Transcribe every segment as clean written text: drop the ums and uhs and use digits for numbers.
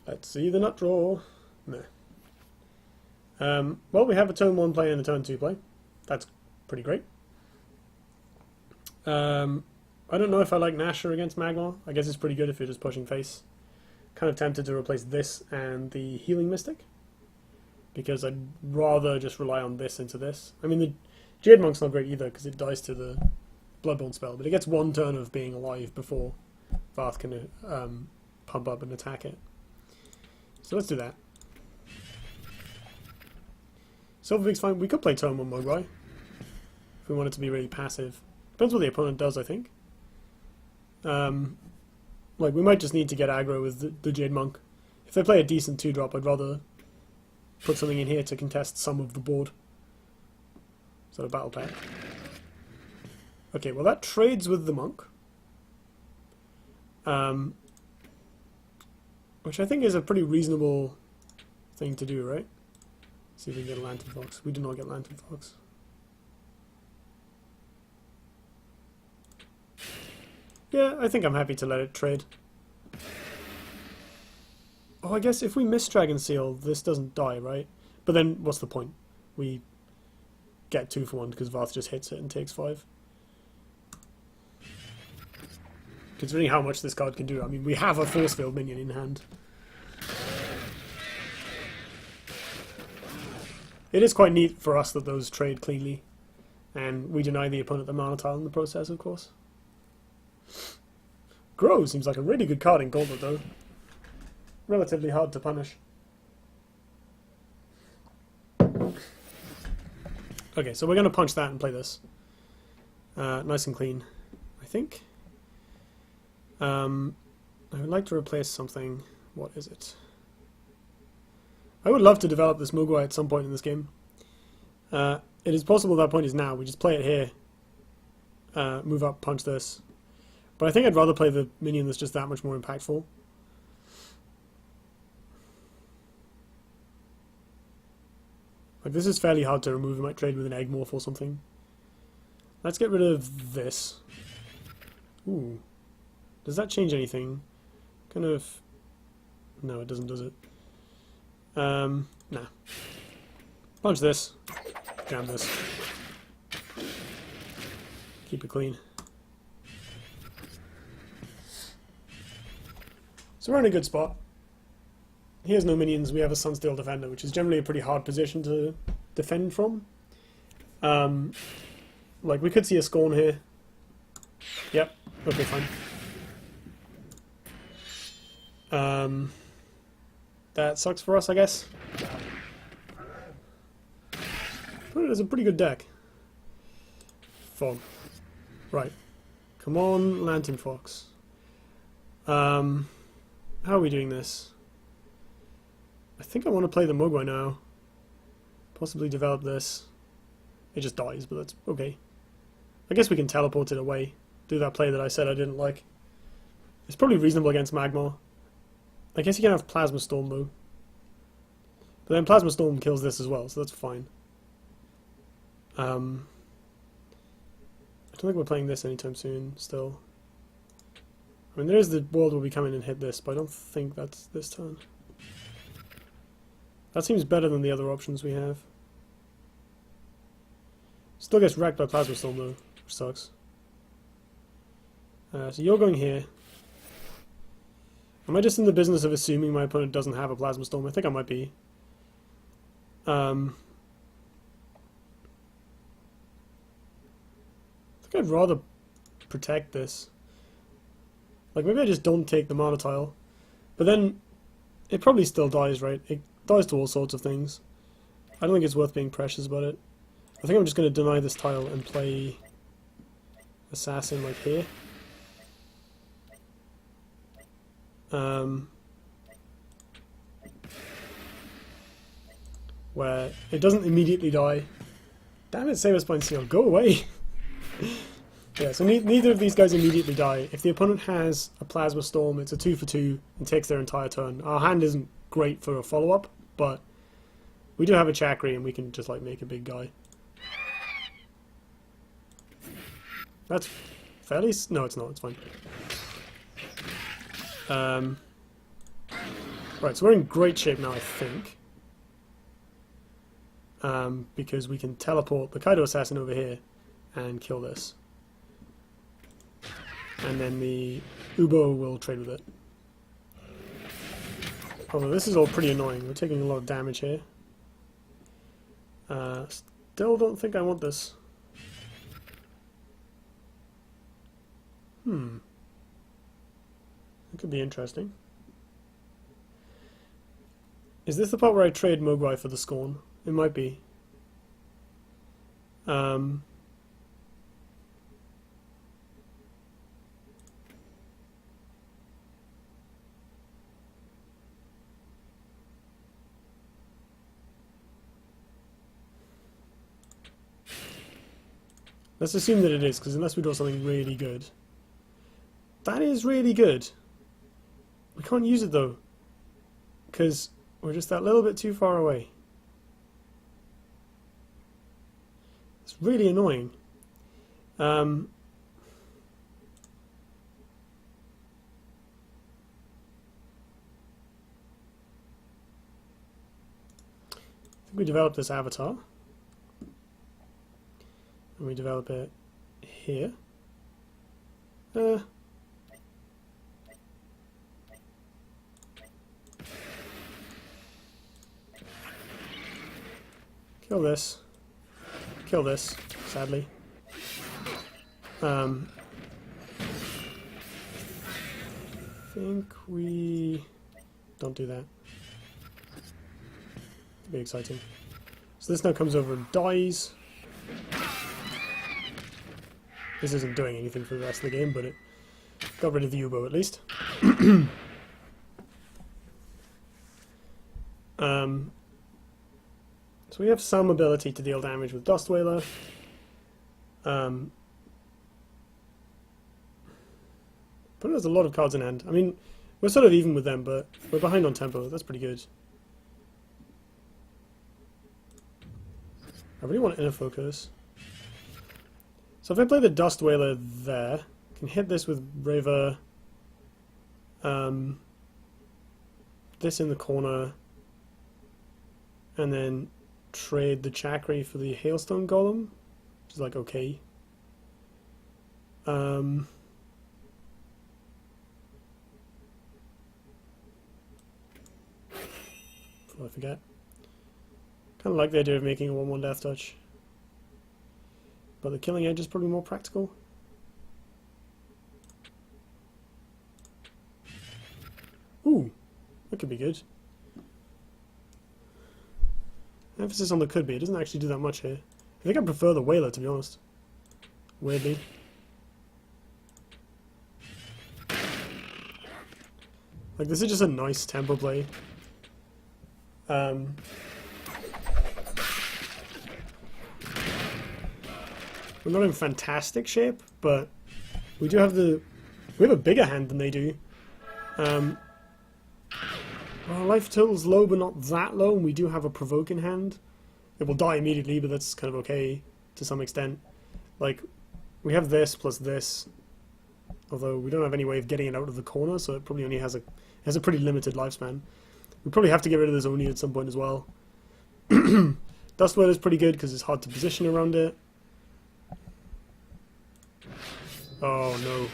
Let's see the nut draw. Nah. Well, we have a turn 1 play and a turn 2 play. That's pretty great. I don't know if I like Nasher against Magmar. I guess it's pretty good if you're just pushing face. Kind of tempted to replace this and the Healing Mystic, because I'd rather just rely on this into this. I mean, the Jade Monk's not great either because it dies to the Bloodborne spell, but it gets 1 turn of being alive before Varth can pump up and attack it. So let's do that. Silverbeak's fine. We could play turn 1 Mogwai if we want it to be really passive. Depends what the opponent does, I think. Like, we might just need to get aggro with the Jade Monk. If they play a decent 2-drop, I'd rather put something in here to contest some of the board. So a battle pack. Okay, well that trades with the Monk. Which I think is a pretty reasonable thing to do, right? See if we can get a Lantern Fox. We do not get Lantern Fox. Yeah, I think I'm happy to let it trade. Oh, I guess if we miss Dragon Seal, this doesn't die, right? But then, what's the point? We get 2 for 1 because Varth just hits it and takes 5. Considering how much this card can do, I mean, we have a Force Field minion in hand. It is quite neat for us that those trade cleanly, and we deny the opponent the mana tile in the process, of course. Grow seems like a really good card in Gauntlet, though. Relatively hard to punish. Okay, so we're going to punch that and play this. Nice and clean, I think. I would like to replace something. What is it? I would love to develop this Mogwai at some point in this game. It is possible that point is now. We just play it here. Move up, punch this. But I think I'd rather play the minion that's just that much more impactful. Like, this is fairly hard to remove. I might trade with an Egg Morph or something. Let's get rid of this. Ooh. Does that change anything? Kind of... No, it doesn't, does it? Nah. Punch this. Jam this. Keep it clean. So we're in a good spot. He has no minions, we have a Sunsteel Defender, which is generally a pretty hard position to defend from. Like, we could see a Scorn here. Yep, okay, fine. That sucks for us, I guess. But it is a pretty good deck. Fog. Right. Come on, Lantern Fox. How are we doing this? I think I want to play the Mogwai now. Possibly develop this. It just dies, but that's okay. I guess we can teleport it away. Do that play that I said I didn't like. It's probably reasonable against Magmar. I guess you can have Plasma Storm though. But then Plasma Storm kills this as well, so that's fine. I don't think we're playing this anytime soon, still. I mean, there is the world where we come in and hit this, but I don't think that's this turn. That seems better than the other options we have. Still gets wrecked by Plasma Storm though, which sucks. So you're going here. Am I just in the business of assuming my opponent doesn't have a Plasma Storm? I think I might be. I think I'd rather protect this. Like, maybe I just don't take the mana tile. But then, it probably still dies, right? It dies to all sorts of things. I don't think it's worth being precious about it. I think I'm just going to deny this tile and play Assassin, like, here. Where it doesn't immediately die. Damn it, Saberspine Seal, go away! Yeah, so neither of these guys immediately die. If the opponent has a Plasma Storm, it's a 2 for 2 and takes their entire turn. Our hand isn't great for a follow-up, but we do have a Chakri and we can just like make a big guy. That's fairly... No, it's not, it's fine. Right, so we're in great shape now, I think. Because we can teleport the Kaido Assassin over here and kill this. And then the Ubo will trade with it. Although this is all pretty annoying. We're taking a lot of damage here. Still don't think I want this. It could be interesting. Is this the part where I trade Mogwai for the Scorn? It might be. Let's assume that it is, because unless we draw something really good. That is really good. We can't use it though, because we're just that little bit too far away. It's really annoying. I think we developed this avatar. And we develop it here. Kill this. Kill this, sadly. I think we don't do that. It'll be exciting. So this now comes over and dies. This isn't doing anything for the rest of the game, but it got rid of the Ubo at least. So we have some ability to deal damage with Dust Whaler. But it has a lot of cards in hand. I mean, we're sort of even with them, but we're behind on tempo. That's pretty good. I really want inner focus. So if I play the Dust Whaler there, I can hit this with Reva. This in the corner. And then trade the Chakri for the Hailstone Golem, which is like okay. Before I forget. Kind of like the idea of making a 1/1 Death Touch. But the Killing Edge is probably more practical. Ooh, that could be good. Emphasis on the could be. It doesn't actually do that much here. I think I prefer the Whaler, to be honest. Weirdly. Like, this is just a nice tempo play. We're not in fantastic shape, but we do have we have a bigger hand than they do. Our life total's low, but not that low, and we do have a provoke in hand. It will die immediately, but that's kind of okay to some extent. Like, we have this plus this, although we don't have any way of getting it out of the corner, so it probably only has a pretty limited lifespan. We probably have to get rid of this Oni at some point as well. Dust Whaler is pretty good because it's hard to position around it. Oh no.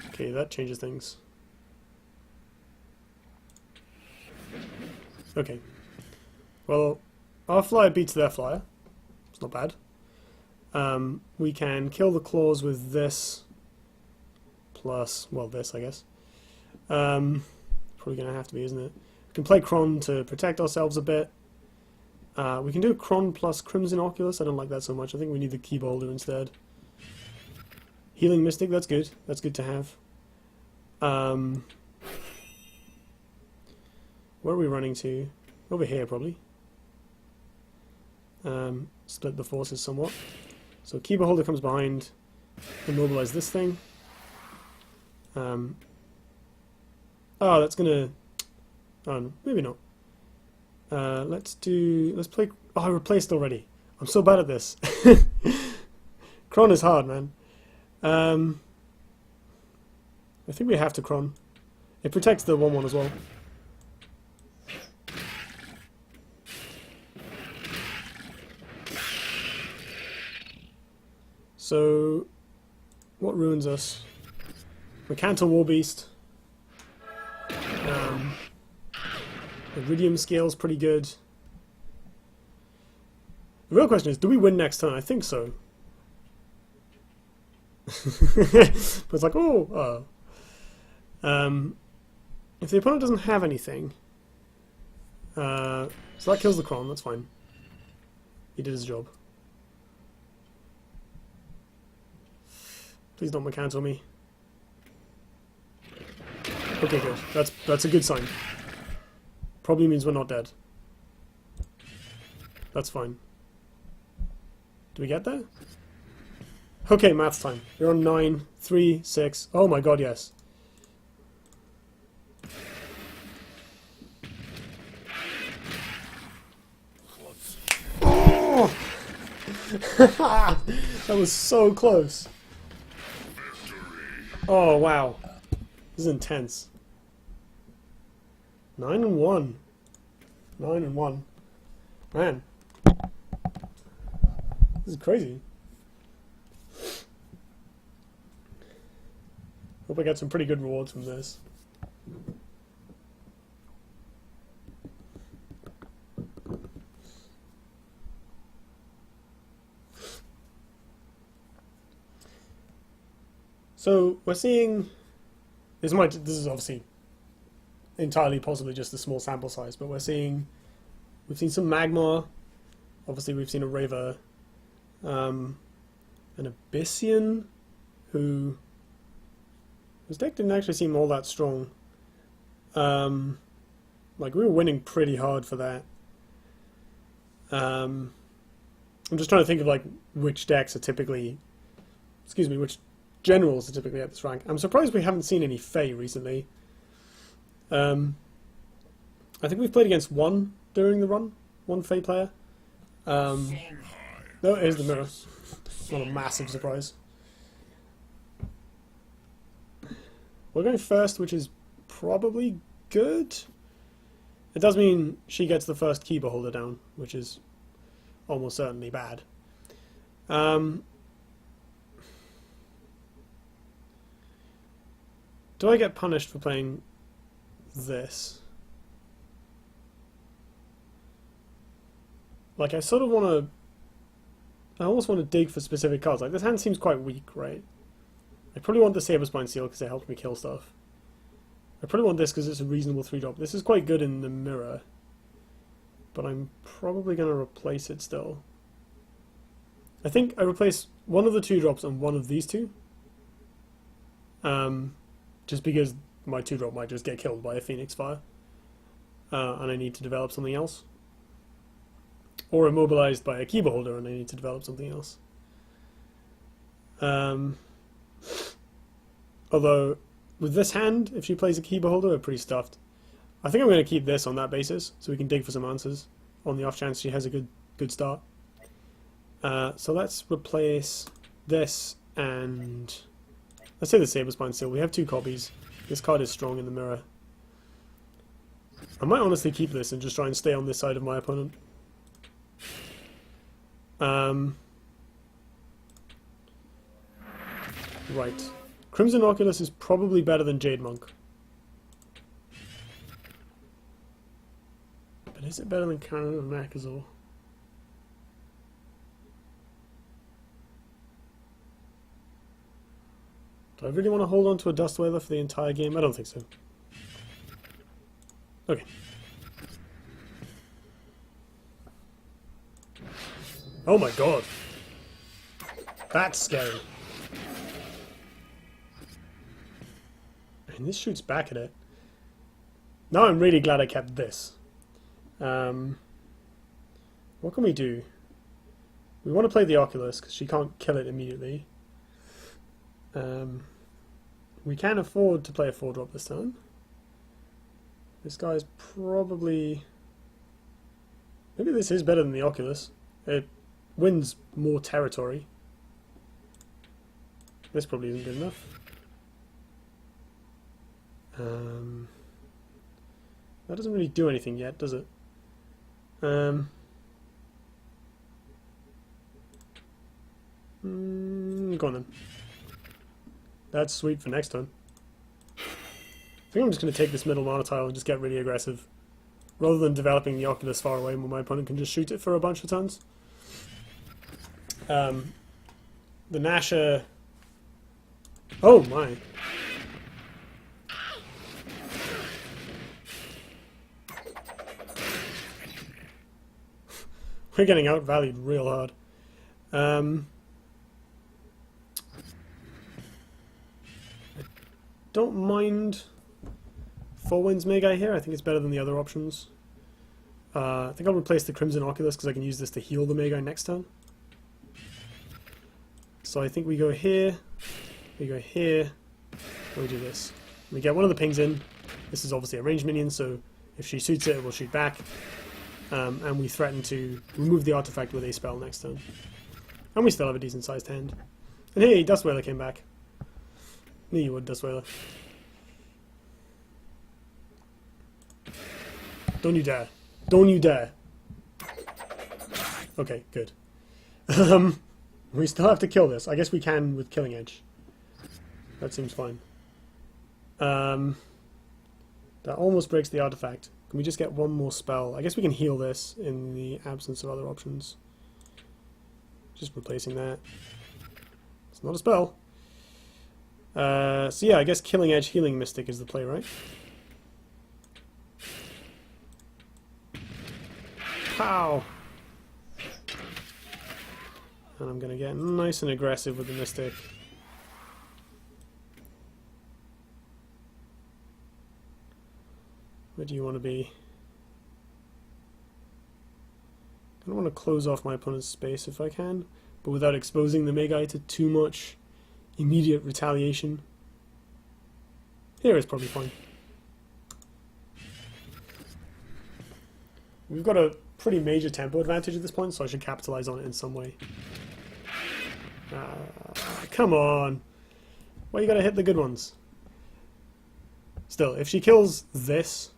Okay, that changes things. Okay. Well, our flyer beats their flyer. It's not bad. We can kill the claws with this plus, well, this, I guess. Probably going to have to be, isn't it? We can play Kron to protect ourselves a bit. We can do Kron plus Crimson Oculus. I don't like that so much. I think we need the Key Boulder instead. Healing Mystic, that's good. That's good to have. Where are we running to? Over here, probably. Split the forces somewhat. So Key Beholder comes behind. Immobilize this thing. Oh, that's gonna... Oh, no, maybe not. Let's play... Oh, I replaced already. I'm so bad at this. Kron is hard, man. I think we have to Kron. It protects the 1/1 as well. So, what ruins us? Mechanical War Beast. Iridium Scale's pretty good. The real question is, do we win next turn? I think so. But it's like, oh. If the opponent doesn't have anything, so that kills the Cron, that's fine. He did his job. Please don't mechanical me. Okay, good. That's a good sign. Probably means we're not dead. That's fine. Do we get there? Okay, maths time. You're on 9, 3, 6. Oh my god, yes. Oh! That was so close. Oh, wow. This is intense. 9-1. 9-1. Man. This is crazy. Hope I get some pretty good rewards from this. So we're seeing this is obviously entirely possibly just a small sample size, but we've seen some Magmar, obviously we've seen a Reva, an Abyssian, who his deck didn't actually seem all that strong. Like we were winning pretty hard for that. I'm just trying to think of like which decks are typically, which generals are typically at this rank. I'm surprised we haven't seen any Fae recently. I think we've played against one during the run, one Fae player. No, here's the mirror. Not a massive surprise. We're going first, which is probably good. It does mean she gets the first key beholder down, which is almost certainly bad. Do I get punished for playing this? Like, I sort of want to... I almost want to dig for specific cards. Like, this hand seems quite weak, right? I probably want the Saberspine Seal because it helps me kill stuff. I probably want this because it's a reasonable 3-drop. This is quite good in the mirror. But I'm probably going to replace it still. I think I replace one of the 2-drops and one of these two. Just because my 2-drop might just get killed by a Phoenix Fire. And I need to develop something else. Or immobilized by a key beholder and I need to develop something else. Although, with this hand, if she plays a key beholder, we're pretty stuffed. I think I'm going to keep this on that basis, so we can dig for some answers, on the off chance she has a good start. So let's replace this and... Let's say the Saberspine Seal. We have 2 copies. This card is strong in the mirror. I might honestly keep this and just try and stay on this side of my opponent. Right. Crimson Oculus is probably better than Jade Monk. But is it better than Cannon and Macazor? Do I really want to hold on to a Dust Wailer for the entire game? I don't think so. Okay. Oh my god. That's scary. And this shoots back at it. Now I'm really glad I kept this. What can we do? We want to play the Oculus because she can't kill it immediately. We can afford to play a 4-drop this turn. This guy's probably... Maybe this is better than the Oculus. It wins more territory. This probably isn't good enough. That doesn't really do anything yet, does it? Go on then. That's sweet for next turn. I think I'm just going to take this middle mana tile and just get really aggressive. Rather than developing the Oculus far away, where my opponent can just shoot it for a bunch of turns. The Nasher... Oh my. We're getting outvalued real hard. I don't mind 4 Winds Magi here. I think it's better than the other options. I think I'll replace the Crimson Oculus because I can use this to heal the Magi next turn. So I think we go here, we go here, and we do this. We get one of the pings in. This is obviously a ranged minion, so if she shoots it, it will shoot back. And we threaten to remove the artifact with a spell next turn. And we still have a decent sized hand. And hey, Dustwailer came back. Knew you would, Dustwailer. Don't you dare. Don't you dare. Okay, good. We still have to kill this. I guess we can with Killing Edge. That seems fine. That almost breaks the artifact. Can we just get one more spell? I guess we can heal this in the absence of other options. Just replacing that. It's not a spell. So yeah, I guess Killing Edge Healing Mystic is the play, right? Pow! And I'm going to get nice and aggressive with the Mystic. Where do you want to be? I don't want to close off my opponent's space if I can, but without exposing the Magi to too much immediate retaliation. Here is probably fine. We've got a pretty major tempo advantage at this point, so I should capitalize on it in some way. Come on! Why you gotta hit the good ones? Still, if she kills this...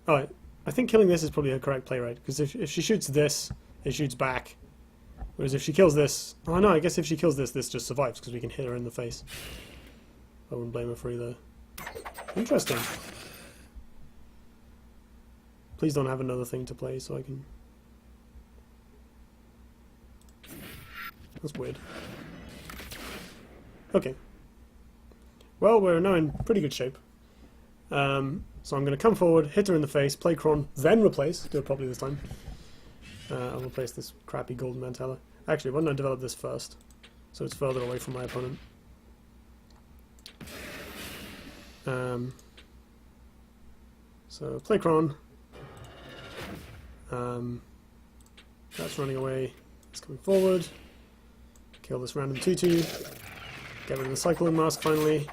Alright, I think killing this is probably a correct play, right? Because if she shoots this, it shoots back. Whereas if she kills this... Oh no, I guess if she kills this, this just survives, because we can hit her in the face. I wouldn't blame her for either. Interesting. Please don't have another thing to play so I can... That's weird. Okay. Well, we're now in pretty good shape. So I'm going to come forward, hit her in the face, play Kron, then replace. Do it properly this time. I'll replace this crappy Golden Mantella. Actually, why don't I develop this first? So it's further away from my opponent. So play Kron. That's running away. It's coming forward. Kill this random 2/2. Get rid of the Cyclone Mask finally.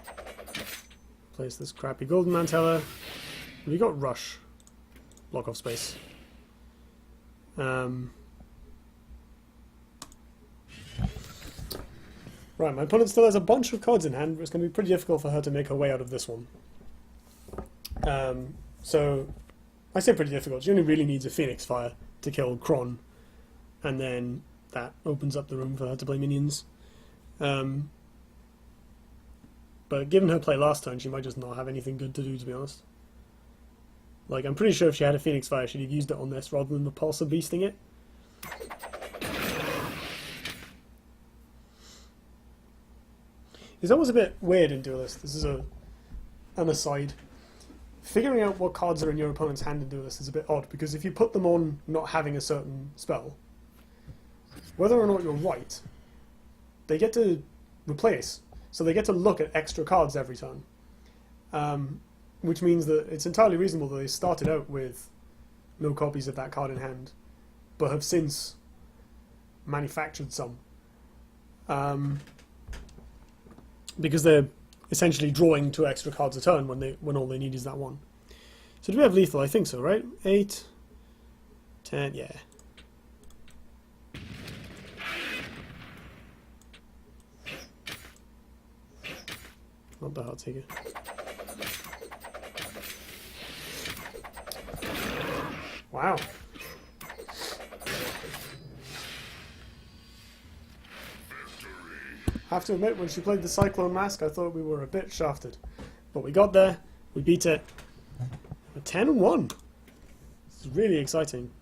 Place this crappy Golden Mantella. We got Rush. Block off space. Right, my opponent still has a bunch of cards in hand, but it's going to be pretty difficult for her to make her way out of this one. So, I say pretty difficult. She only really needs a Phoenix Fire to kill Kron, and then that opens up the room for her to play minions. But given her play last turn, she might just not have anything good to do, to be honest. Like, I'm pretty sure if she had a Phoenix Fire, she'd have used it on this rather than Repulsor Beasting it. It's always a bit weird in Duelyst. This is an aside. Figuring out what cards are in your opponent's hand in Duelyst is a bit odd, because if you put them on not having a certain spell, whether or not you're right, they get to replace. So they get to look at extra cards every turn. Which means that it's entirely reasonable that they started out with no copies of that card in hand, but have since manufactured some. Because they're essentially drawing 2 extra cards a turn when all they need is that one. So do we have lethal? I think so, right? 8, 10, yeah. Not the Heartseeker. Wow. I have to admit, when she played the Cyclone Mask, I thought we were a bit shafted. But we got there, we beat it. 10-1. This is really exciting.